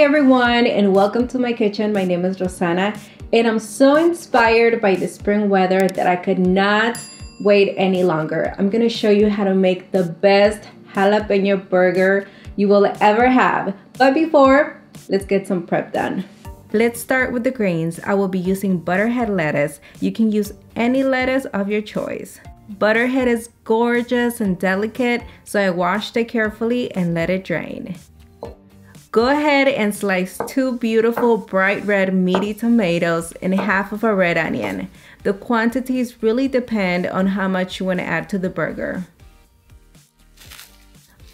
everyone, and welcome to my kitchen. My name is Rosana, and I'm so inspired by the spring weather that I could not wait any longer. I'm gonna show you how to make the best jalapeno burger you will ever have. But before, let's get some prep done. Let's start with the greens. I will be using butterhead lettuce. You can use any lettuce of your choice. Butterhead is gorgeous and delicate, so I washed it carefully and let it drain. Go ahead and slice 2 beautiful bright red meaty tomatoes and half of a red onion. The quantities really depend on how much you want to add to the burger.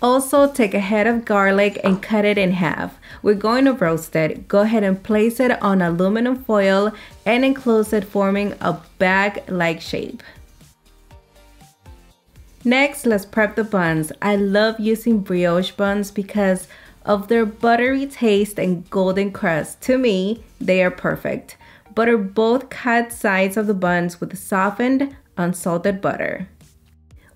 Also, take a head of garlic and cut it in half. We're going to roast it. Go ahead and place it on aluminum foil and enclose it, forming a bag-like shape. Next, let's prep the buns. I love using brioche buns because of their buttery taste and golden crust. To me, they are perfect. Butter both cut sides of the buns with softened, unsalted butter.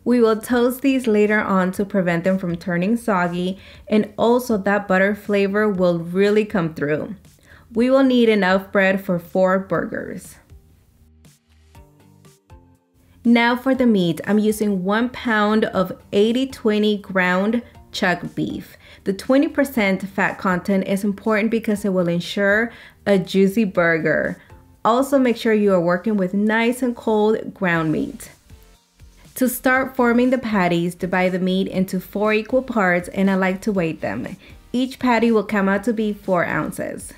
We will toast these later on to prevent them from turning soggy, and also that butter flavor will really come through. We will need enough bread for 4 burgers. Now for the meat, I'm using 1 pound of 80/20 ground chuck beef. The 20% fat content is important because it will ensure a juicy burger. Also, make sure you are working with nice and cold ground meat. To start forming the patties, divide the meat into 4 equal parts, and I like to weight them. Each patty will come out to be 4 ounces.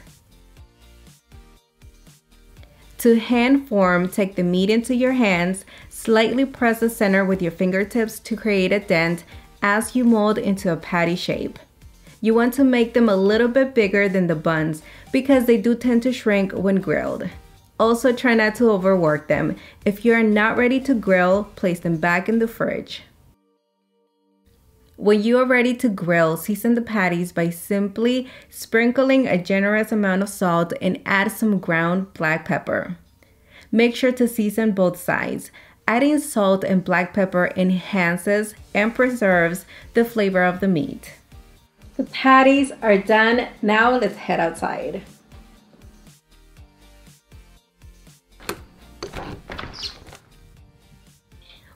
To hand form, take the meat into your hands, slightly press the center with your fingertips to create a dent as you mold into a patty shape. You want to make them a little bit bigger than the buns because they do tend to shrink when grilled. Also, try not to overwork them. If you are not ready to grill, place them back in the fridge. When you are ready to grill, season the patties by simply sprinkling a generous amount of salt and add some ground black pepper. Make sure to season both sides. Adding salt and black pepper enhances and preserves the flavor of the meat. The patties are done. Now let's head outside.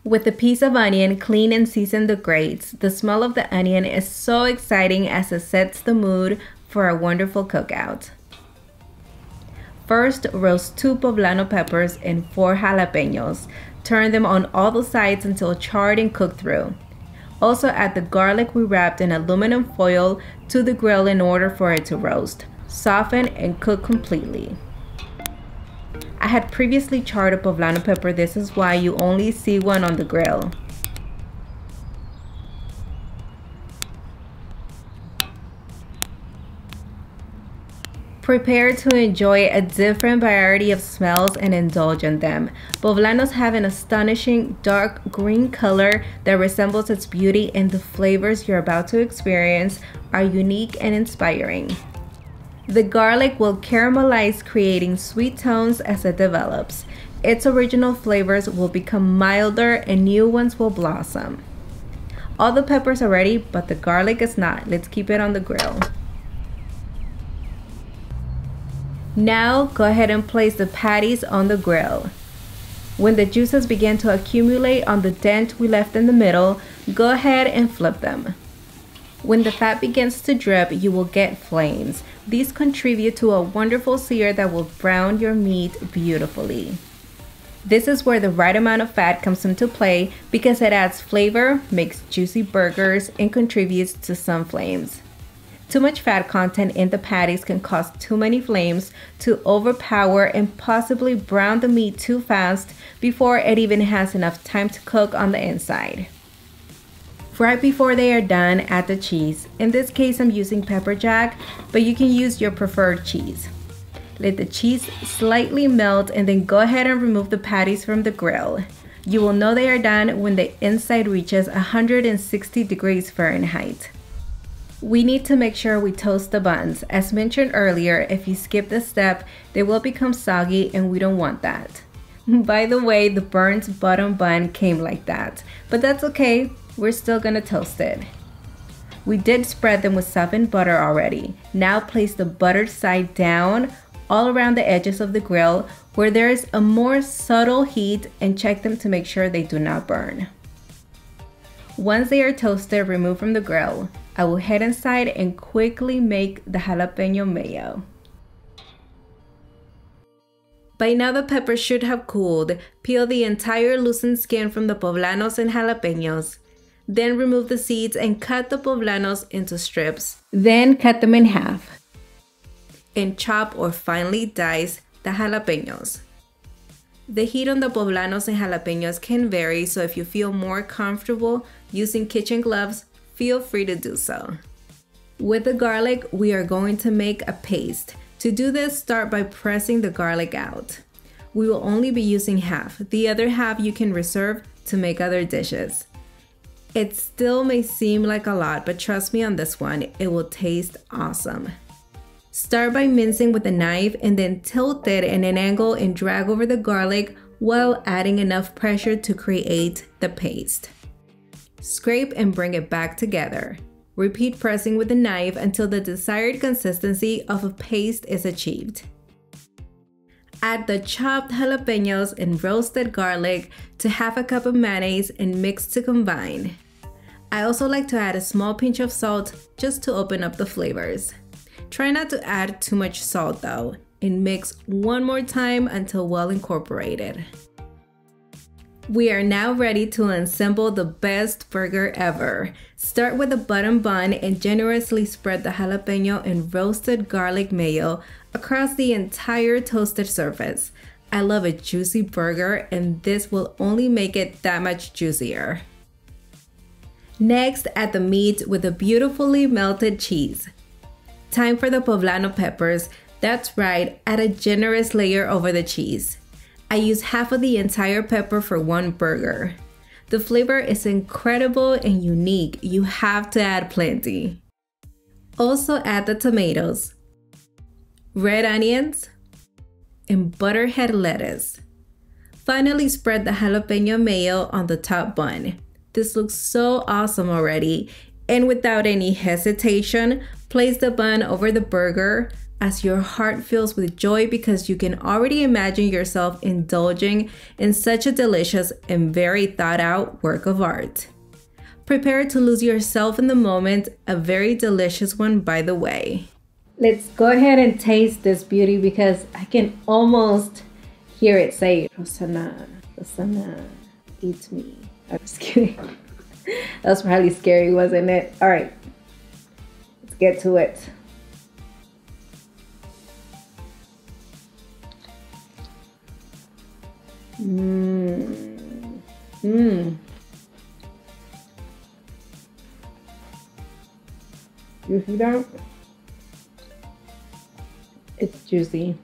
With a piece of onion, clean and season the grates. The smell of the onion is so exciting as it sets the mood for a wonderful cookout. First, roast 2 poblano peppers and 4 jalapeños. Turn them on all the sides until charred and cooked through. Also, add the garlic we wrapped in aluminum foil to the grill in order for it to roast, soften, and cook completely. I had previously charred a poblano pepper. This is why you only see one on the grill. Prepare to enjoy a different variety of smells and indulge in them. Poblanos have an astonishing dark green color that resembles its beauty, and the flavors you're about to experience are unique and inspiring. The garlic will caramelize, creating sweet tones as it develops. Its original flavors will become milder and new ones will blossom. All the peppers are ready, but the garlic is not. Let's keep it on the grill. Now, go ahead and place the patties on the grill. When the juices begin to accumulate on the dent we left in the middle, go ahead and flip them. When the fat begins to drip, you will get flames. These contribute to a wonderful sear that will brown your meat beautifully. This is where the right amount of fat comes into play because it adds flavor, makes juicy burgers, and contributes to some flames. Too much fat content in the patties can cause too many flames to overpower and possibly brown the meat too fast before it even has enough time to cook on the inside. Right before they are done, add the cheese. In this case, I'm using pepper jack, but you can use your preferred cheese. Let the cheese slightly melt and then go ahead and remove the patties from the grill. You will know they are done when the inside reaches 160 degrees Fahrenheit. We need to make sure we toast the buns. As mentioned earlier, if you skip this step, they will become soggy and we don't want that. By the way, the burnt bottom bun came like that, but that's okay. We're still gonna toast it. We did spread them with softened butter already. Now place the buttered side down all around the edges of the grill where there is a more subtle heat, and check them to make sure they do not burn. Once they are toasted, remove from the grill. I will head inside and quickly make the jalapeño mayo. By now the peppers should have cooled. Peel the entire loosened skin from the poblanos and jalapeños. Then remove the seeds and cut the poblanos into strips. Then cut them in half. And chop or finely dice the jalapeños. The heat on the poblanos and jalapeños can vary, so if you feel more comfortable using kitchen gloves, feel free to do so. With the garlic, we are going to make a paste. To do this, start by pressing the garlic out. We will only be using half. The other half you can reserve to make other dishes. It still may seem like a lot, but trust me on this one, it will taste awesome. Start by mincing with a knife and then tilt it in an angle and drag over the garlic while adding enough pressure to create the paste. Scrape and bring it back together. Repeat pressing with the knife until the desired consistency of a paste is achieved. Add the chopped jalapeños and roasted garlic to half a cup of mayonnaise and mix to combine. I also like to add a small pinch of salt just to open up the flavors. Try not to add too much salt though, and mix one more time until well incorporated. We are now ready to assemble the best burger ever. Start with a button bun and generously spread the jalapeño and roasted garlic mayo across the entire toasted surface. I love a juicy burger, and this will only make it that much juicier. Next, add the meat with the beautifully melted cheese. Time for the poblano peppers. That's right, add a generous layer over the cheese. I use half of the entire pepper for one burger. The flavor is incredible and unique. You have to add plenty. Also add the tomatoes, red onions, and butterhead lettuce. Finally, spread the jalapeño mayo on the top bun. This looks so awesome already. And without any hesitation, place the bun over the burger as your heart fills with joy because you can already imagine yourself indulging in such a delicious and very thought out work of art. Prepare to lose yourself in the moment, a very delicious one by the way. Let's go ahead and taste this beauty because I can almost hear it say, Rosanna, Rosanna, eat me. I'm just kidding. That was probably scary, wasn't it? All right, let's get to it. You see that? It's juicy.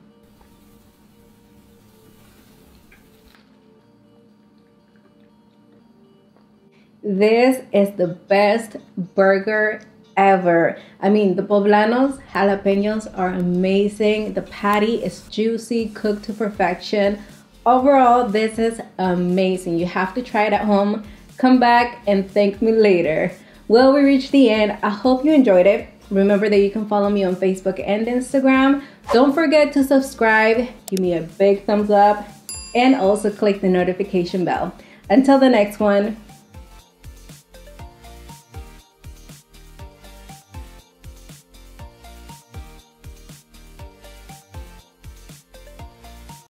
This is the best burger ever. I mean, the poblanos, jalapeños are amazing. The patty is juicy, cooked to perfection. Overall, this is amazing. You have to try it at home. Come back and thank me later. Well, we reached the end. I hope you enjoyed it. Remember that you can follow me on Facebook and Instagram. Don't forget to subscribe, give me a big thumbs up, and also click the notification bell. Until the next one,